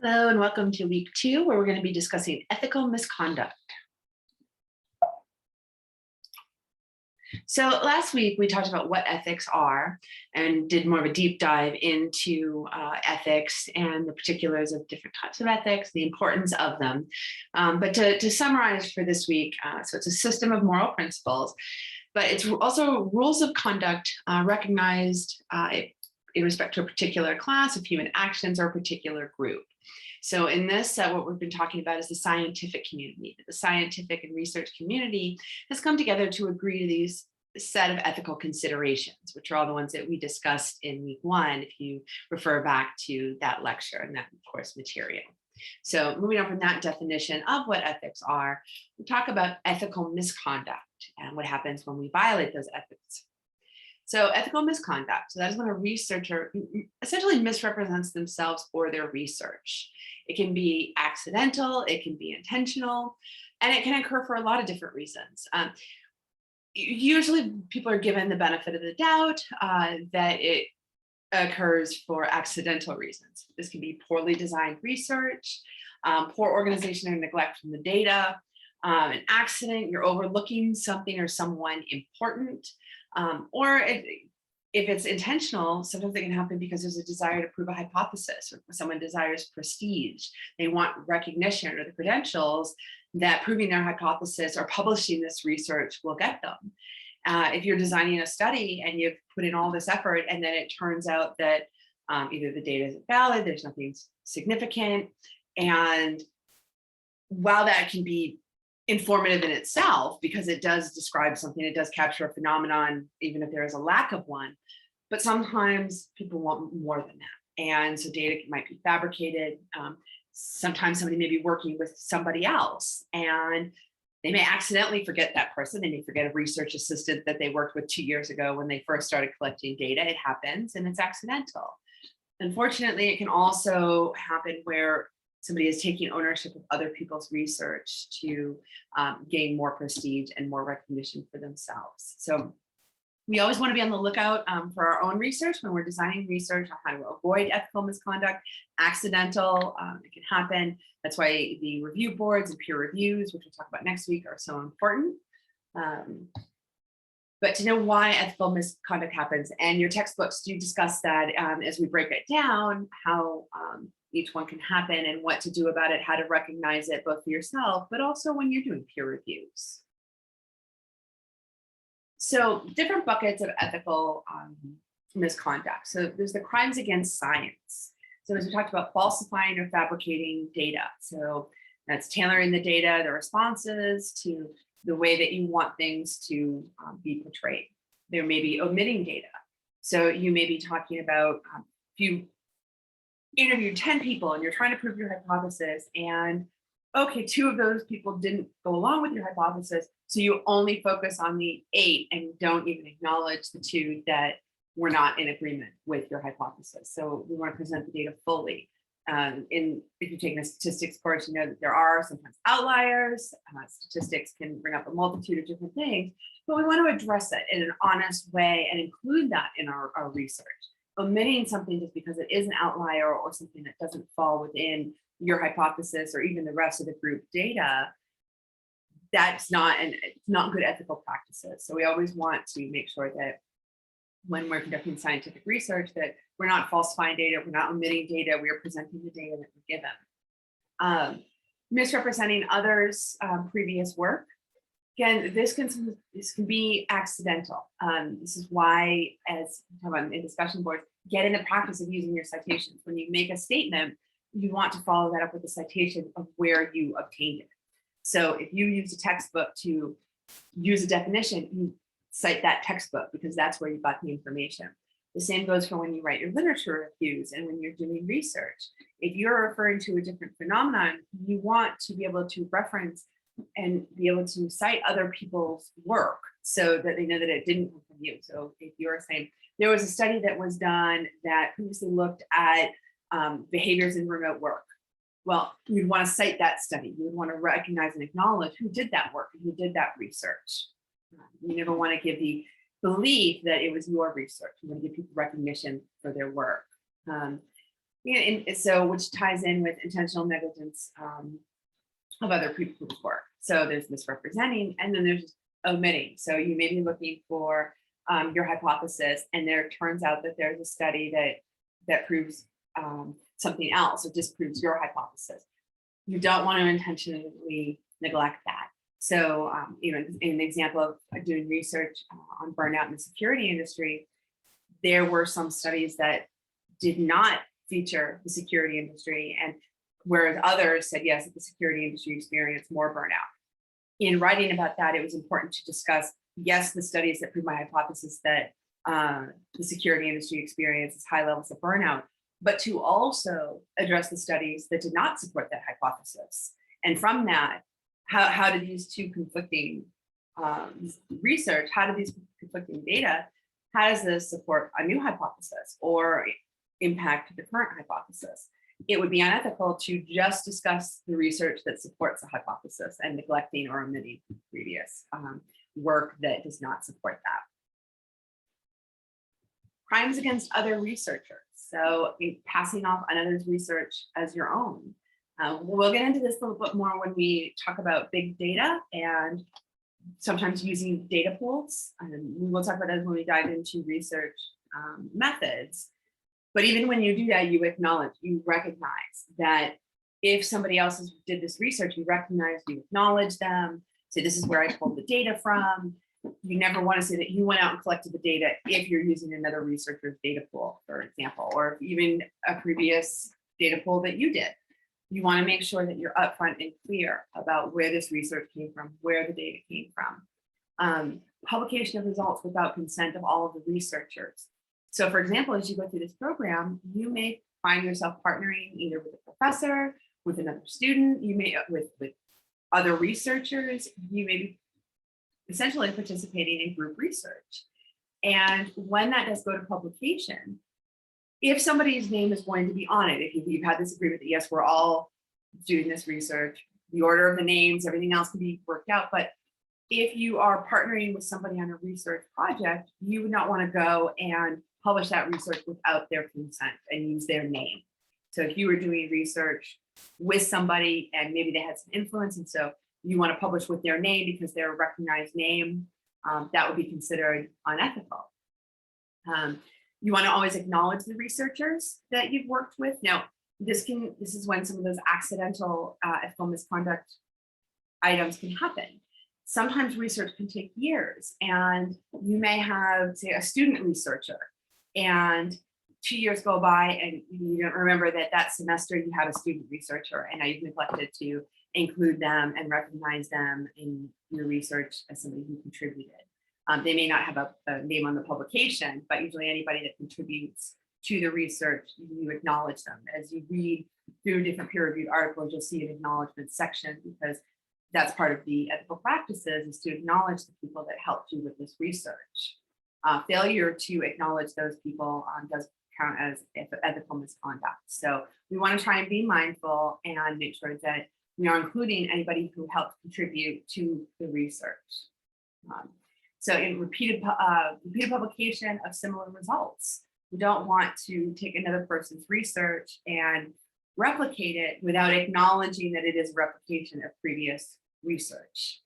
Hello and welcome to week 2, where we're going to be discussing ethical misconduct. So last week we talked about what ethics are and did more of a deep dive into ethics and the particulars of different types of ethics, the importance of them. But to summarize for this week, so it's a system of moral principles, but it's also rules of conduct recognized in respect to a particular class of human actions or a particular group. So in this, what we've been talking about is the scientific community. The scientific and research community has come together to agree to these set of ethical considerations, which are all the ones that we discussed in week 1, if you refer back to that lecture and that course material. So moving on from that definition of what ethics are, we talk about ethical misconduct and what happens when we violate those ethics. So ethical misconduct, so that is when a researcher essentially misrepresents themselves or their research. It can be accidental, it can be intentional, and it can occur for a lot of different reasons. Usually people are given the benefit of the doubt that it occurs for accidental reasons. This can be poorly designed research, poor organization or neglect from the data, an accident, you're overlooking something or someone important. Or if it's intentional, sometimes it can happen because there's a desire to prove a hypothesis, or someone desires prestige. They want recognition or the credentials that proving their hypothesis or publishing this research will get them. If you're designing a study and you've put in all this effort and then it turns out that either the data isn't valid, there's nothing significant, and while that can be informative in itself because it does describe something, it does capture a phenomenon, even if there is a lack of one. But sometimes people want more than that. And so data might be fabricated. Sometimes somebody may be working with somebody else and they may accidentally forget that person. They may forget a research assistant that they worked with 2 years ago when they first started collecting data. It happens and it's accidental. Unfortunately, it can also happen where somebody is taking ownership of other people's research to gain more prestige and more recognition for themselves. So we always want to be on the lookout for our own research when we're designing research on how to avoid ethical misconduct. Accidental, it can happen. That's why the review boards and peer reviews, which we'll talk about next week, are so important. But to know why ethical misconduct happens, and your textbooks do discuss that as we break it down, how each one can happen and what to do about it, how to recognize it both for yourself, but also when you're doing peer reviews. So different buckets of ethical misconduct. So there's the crimes against science. So as we talked about, falsifying or fabricating data. So that's tailoring the data, the responses to the way that you want things to be portrayed. There may be omitting data. So you may be talking about if you interviewed 10 people and you're trying to prove your hypothesis, and okay, 2 of those people didn't go along with your hypothesis, so you only focus on the 8 and don't even acknowledge the 2 that were not in agreement with your hypothesis. So we want to present the data fully. If you're taking a statistics course, you know that there are sometimes outliers. Statistics can bring up a multitude of different things, but we want to address it in an honest way and include that in our research. Omitting something just because it is an outlier or something that doesn't fall within your hypothesis or even the rest of the group data, that's not good ethical practices. So we always want to make sure that when we're conducting scientific research that we're not falsifying data, we're not omitting data, we are presenting the data that we're given. Misrepresenting others' previous work. Again, this can be accidental. This is why, as in discussion boards, get in the practice of using your citations. When you make a statement, you want to follow that up with a citation of where you obtained it. So if you use a textbook to use a definition, you cite that textbook because that's where you got the information. The same goes for when you write your literature reviews and when you're doing research. If you're referring to a different phenomenon, you want to be able to reference and be able to cite other people's work so that they know that it didn't come from you. So if you're saying there was a study that was done that previously looked at behaviors in remote work, well, you'd want to cite that study. You would want to recognize and acknowledge who did that work and who did that research. You never want to give the belief that it was your research. You want to give people recognition for their work. Yeah, and so which ties in with intentional negligence of other people's work. So there's misrepresenting, and then there's omitting. So you may be looking for your hypothesis, and there turns out that there's a study that proves something else or disproves your hypothesis. You don't want to intentionally neglect that. So, an example of doing research on burnout in the security industry, there were some studies that did not feature the security industry, and whereas others said yes, that the security industry experienced more burnout. In writing about that, it was important to discuss, yes, the studies that prove my hypothesis that the security industry experiences high levels of burnout, but to also address the studies that did not support that hypothesis. And from that, how do these two conflicting research, how do these conflicting data, how does this support a new hypothesis or impact the current hypothesis? It would be unethical to just discuss the research that supports the hypothesis and neglecting or omitting previous work that does not support that. Crimes against other researchers. So passing off another's research as your own. We'll get into this a little bit more when we talk about big data and sometimes using data pools. We will talk about that when we dive into research methods. But even when you do that, you acknowledge, you recognize that if somebody else did this research, you recognize, you acknowledge them, say, this is where I pulled the data from. You never want to say that you went out and collected the data if you're using another researcher's data pool, for example, or even a previous data pool that you did. You want to make sure that you're upfront and clear about where this research came from, where the data came from. Publication of results without consent of all of the researchers. So for example, as you go through this program, you may find yourself partnering either with a professor, with another student, you may with other researchers, you may be essentially participating in group research. And when that does go to publication, if somebody's name is going to be on it, if you've had this agreement that yes, we're all doing this research, the order of the names, everything else can be worked out. But if you are partnering with somebody on a research project, you would not want to go and publish that research without their consent and use their name. So if you were doing research with somebody and maybe they had some influence, and so you want to publish with their name because they're a recognized name, that would be considered unethical. You want to always acknowledge the researchers that you've worked with. Now, this is when some of those accidental ethical misconduct items can happen. Sometimes research can take years, and you may have, say, a student researcher, and 2 years go by and you don't remember that semester you had a student researcher, and now you've neglected to include them and recognize them in your research as somebody who contributed. They may not have a name on the publication, but usually anybody that contributes to the research, you acknowledge them. As you read through different peer-reviewed articles, you'll see an acknowledgement section, because that's part of the ethical practices, is to acknowledge the people that helped you with this research. Failure to acknowledge those people does count as ethical misconduct. So we want to try and be mindful and make sure that we are including anybody who helped contribute to the research. So in repeated publication of similar results, we don't want to take another person's research and replicate it without acknowledging that it is a replication of previous research.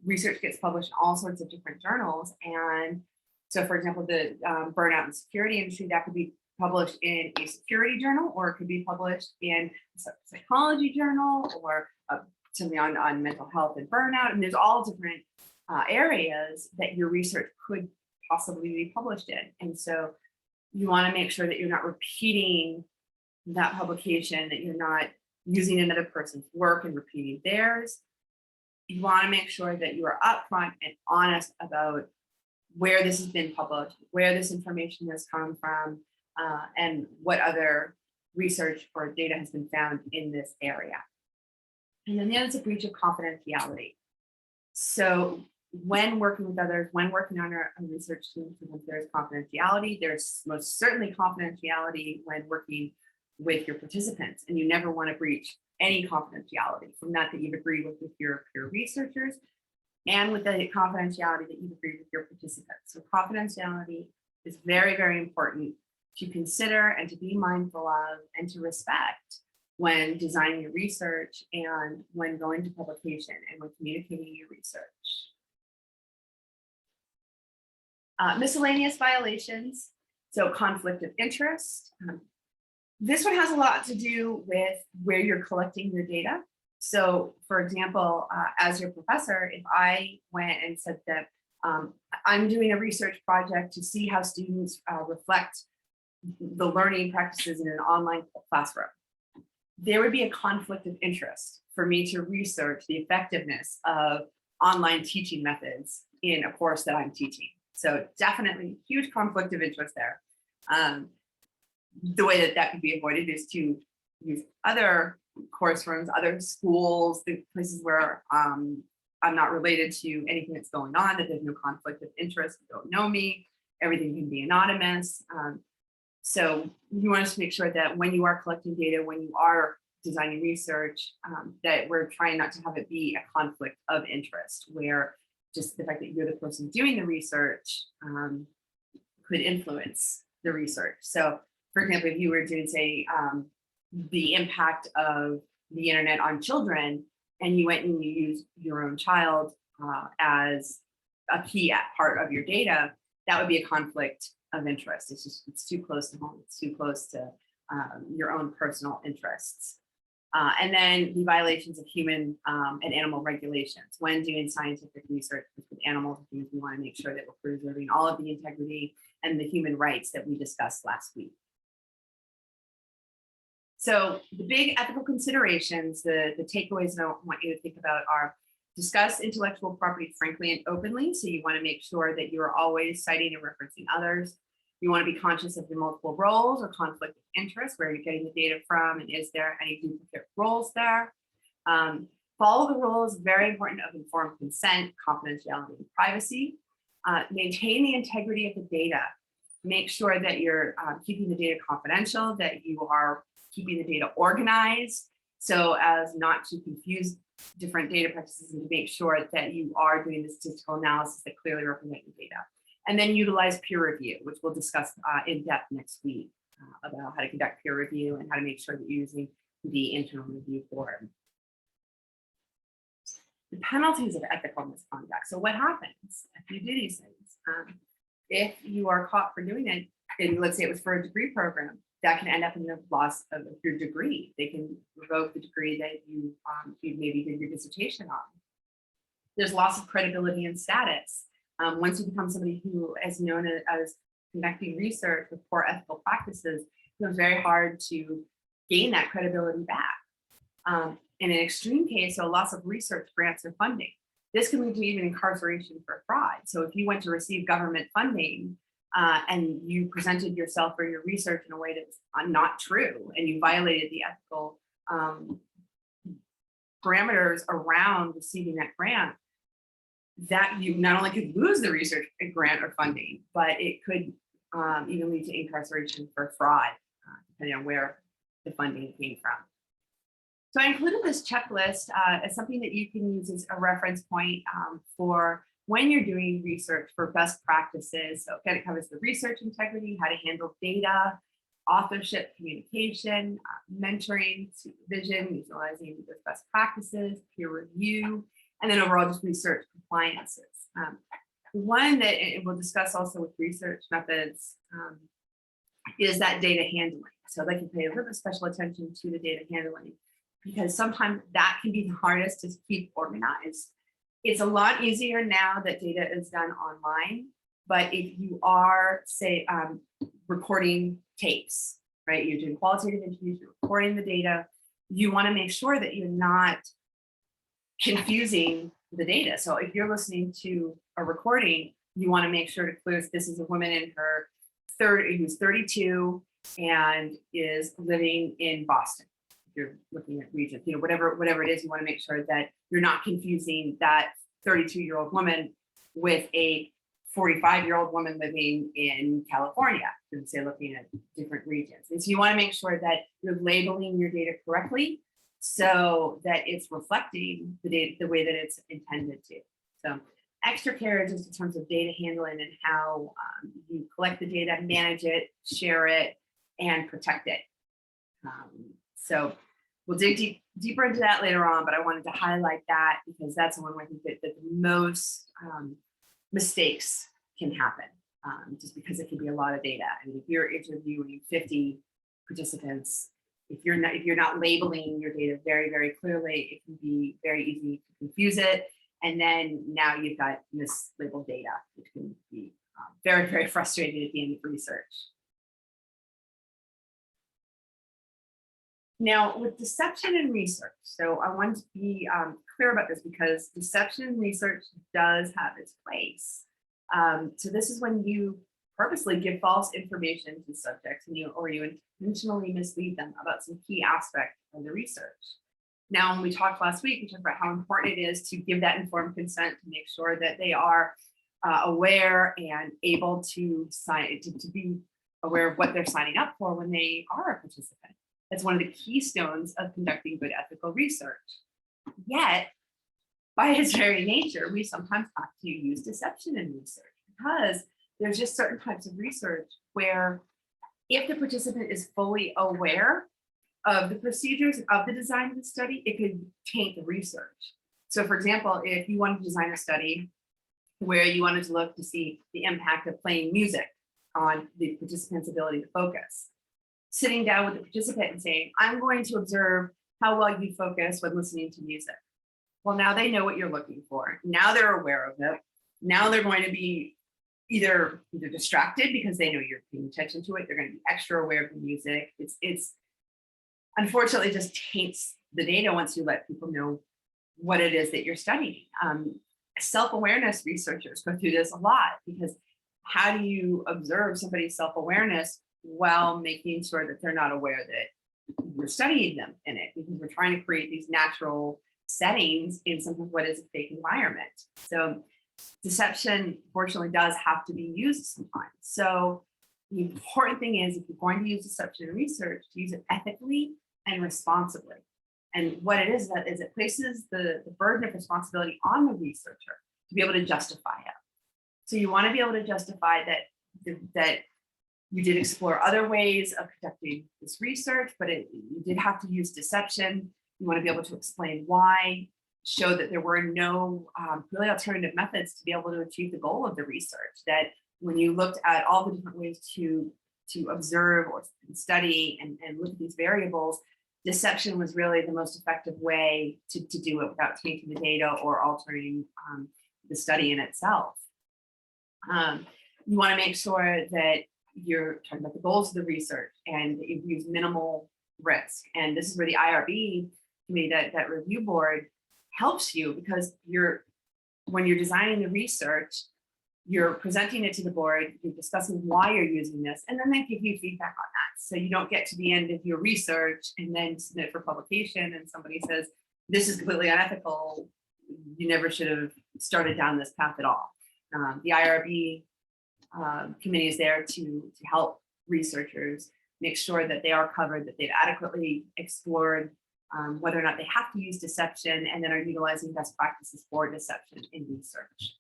Research gets published in all sorts of different journals. And so, for example, the burnout and security industry, that could be published in a security journal, or it could be published in a psychology journal, or something on mental health and burnout. And there's all different areas that your research could possibly be published in. And so you want to make sure that you're not repeating that publication, that you're not using another person's work and repeating theirs. You want to make sure that you are upfront and honest about where this has been published, where this information has come from, and what other research or data has been found in this area. And then the other is a breach of confidentiality. So when working with others, when working on a research team, there's confidentiality. There's most certainly confidentiality when working with your participants, and you never want to breach any confidentiality from that you've agreed with your peer researchers, and with the confidentiality that you've agreed with your participants. So confidentiality is very, very important. to consider and to be mindful of and to respect when designing your research and when going to publication and when communicating your research. Miscellaneous violations, so conflict of interest. This one has a lot to do with where you're collecting your data. So for example, as your professor, if I went and said that I'm doing a research project to see how students reflect the learning practices in an online classroom, there would be a conflict of interest for me to research the effectiveness of online teaching methods in a course that I'm teaching. So definitely huge conflict of interest there. The way that that could be avoided is to use other course rooms, other schools, the places where I'm not related to anything that's going on, that there's no conflict of interest, you don't know me, everything can be anonymous. So you want us to make sure that when you are collecting data, when you are designing research, that we're trying not to have it be a conflict of interest, where just the fact that you're the person doing the research could influence the research. So for example, if you were doing, say, the impact of the internet on children, and you went and you used your own child as a key part of your data, that would be a conflict of interest. It's too close to home. It's too close to your own personal interests. And then the violations of human and animal regulations. When doing scientific research with animals, we want to make sure that we're preserving all of the integrity and the human rights that we discussed last week. So the big ethical considerations, the takeaways that I want you to think about are: discuss intellectual property frankly and openly. So you want to make sure that you're always citing and referencing others. You want to be conscious of the multiple roles or conflict of interest, where you're getting the data from, and is there any duplicate roles there? Follow the rules, very important, of informed consent, confidentiality, and privacy. Maintain the integrity of the data. Make sure that you're keeping the data confidential, that you are keeping the data organized so as not to confuse different data practices, and to make sure that you are doing the statistical analysis that clearly represent your data. And then utilize peer review, which we'll discuss in depth next week about how to conduct peer review and how to make sure that you're using the internal review board. The penalties of ethical misconduct. So what happens if you do these things? If you are caught for doing it, and let's say it was for a degree program, that can end up in the loss of your degree. They can revoke the degree that you maybe did your dissertation on. There's loss of credibility and status. Once you become somebody who is known as conducting research with poor ethical practices, it's very hard to gain that credibility back. In an extreme case, so a loss of research grants or funding. This can lead to even incarceration for fraud. So if you went to receive government funding and you presented yourself or your research in a way that's not true, and you violated the ethical parameters around receiving that grant, that you not only could lose the research grant or funding, but it could even lead to incarceration for fraud, depending on where the funding came from. So I included this checklist as something that you can use as a reference point for when you're doing research for best practices. So again, it covers the research integrity, how to handle data, authorship, communication, mentoring, supervision, utilizing those best practices, peer review, and then overall just research compliances. One that we'll discuss also with research methods is that data handling. So I'd like to pay a little bit of special attention to the data handling, because sometimes that can be the hardest to keep organized. It's a lot easier now that data is done online, but if you are, say, recording tapes, right? You're doing qualitative interviews, you're recording the data, you want to make sure that you're not confusing the data. So if you're listening to a recording, you want to make sure to clear this is a woman in her 30s who's 32 and is living in Boston. If you're looking at regions, whatever it is, you want to make sure that you're not confusing that 32-year-old woman with a 45-year-old woman living in California, say looking at different regions. And so you want to make sure that you're labeling your data correctly so that it's reflecting the data the way that it's intended to. So Extra care just in terms of data handling and how you collect the data, manage it, share it, and protect it. So we'll dig deeper into that later on, but I wanted to highlight that because that's the one where I think that the most mistakes can happen, just because it can be a lot of data. I mean, if you're interviewing 50 participants, if you're not labeling your data very, very clearly, it can be very easy to confuse it. And then now you've got mislabeled data, which can be very, very frustrating at the end of research. Now, with deception in research, so I want to be clear about this because deception in research does have its place. So this is when you purposely give false information to subjects and you intentionally mislead them about some key aspect of the research. Now, when we talked last week, we talked about how important it is to give that informed consent to make sure that they are aware and able to be aware of what they're signing up for when they are a participant. That's one of the keystones of conducting good ethical research. Yet, by its very nature, we sometimes have to use deception in research because there's just certain types of research where if the participant is fully aware of the procedures of the design of the study, it could taint the research. So for example, if you wanted to design a study where you wanted to look to see the impact of playing music on the participant's ability to focus, sitting down with the participant and saying, I'm going to observe how well you focus when listening to music. Well, now they know what you're looking for. Now they're aware of it. Now they're going to be either distracted because they know you're paying attention to it. They're going to be extra aware of the music. It's unfortunately just taints the data once you let people know what it is that you're studying. Self-awareness researchers go through this a lot because how do you observe somebody's self-awareness while making sure that they're not aware that we're studying them in it, because we're trying to create these natural settings in some of what is a fake environment. So deception, fortunately, does have to be used sometimes. So the important thing is, if you're going to use deception in research, to use it ethically and responsibly. And what it is that is it places the burden of responsibility on the researcher to be able to justify it. So you want to be able to justify that you did explore other ways of conducting this research, but you did have to use deception. You want to be able to explain why, show that there were no really alternative methods to be able to achieve the goal of the research. That when you looked at all the different ways to observe or study and look at these variables, deception was really the most effective way to do it without tainting the data or altering the study in itself. You want to make sure that you're talking about the goals of the research and that you use minimal risk. And this is where the IRB committee, that review board, helps you, because when you're designing the research, you're presenting it to the board, you're discussing why you're using this, and then they give you feedback on that. So you don't get to the end of your research and then submit for publication and somebody says, this is completely unethical, you never should have started down this path at all. The IRB committee is there to help researchers make sure that they are covered, that they've adequately explored whether or not they have to use deception, and then are utilizing best practices for deception in research.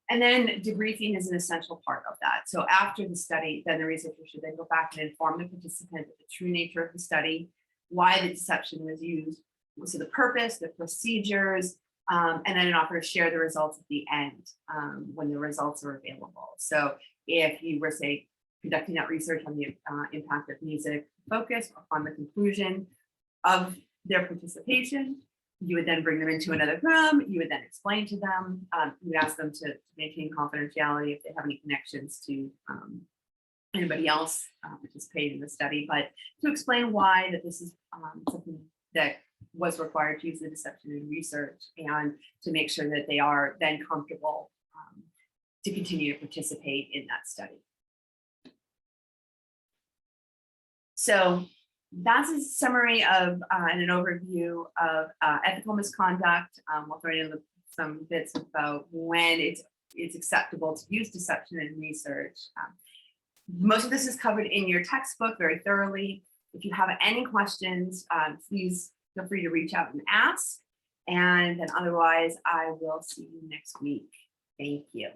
And then debriefing is an essential part of that. So after the study, then the researcher should then go back and inform the participant of the true nature of the study, why the deception was used, so the purpose, the procedures, and then offer to share the results at the end when the results are available. So if you were, say, conducting that research on the impact of music focus upon the conclusion of their participation, you would then bring them into another room. You would then explain to them, you would ask them to maintain confidentiality if they have any connections to anybody else participating in the study, but to explain why that this is something that was required to use the deception in research, and to make sure that they are then comfortable to continue to participate in that study. So that's a summary of and an overview of ethical misconduct. We'll throw in some bits about when it's acceptable to use deception in research. Most of this is covered in your textbook very thoroughly. If you have any questions, please feel free to reach out and ask. And then otherwise, I will see you next week. Thank you.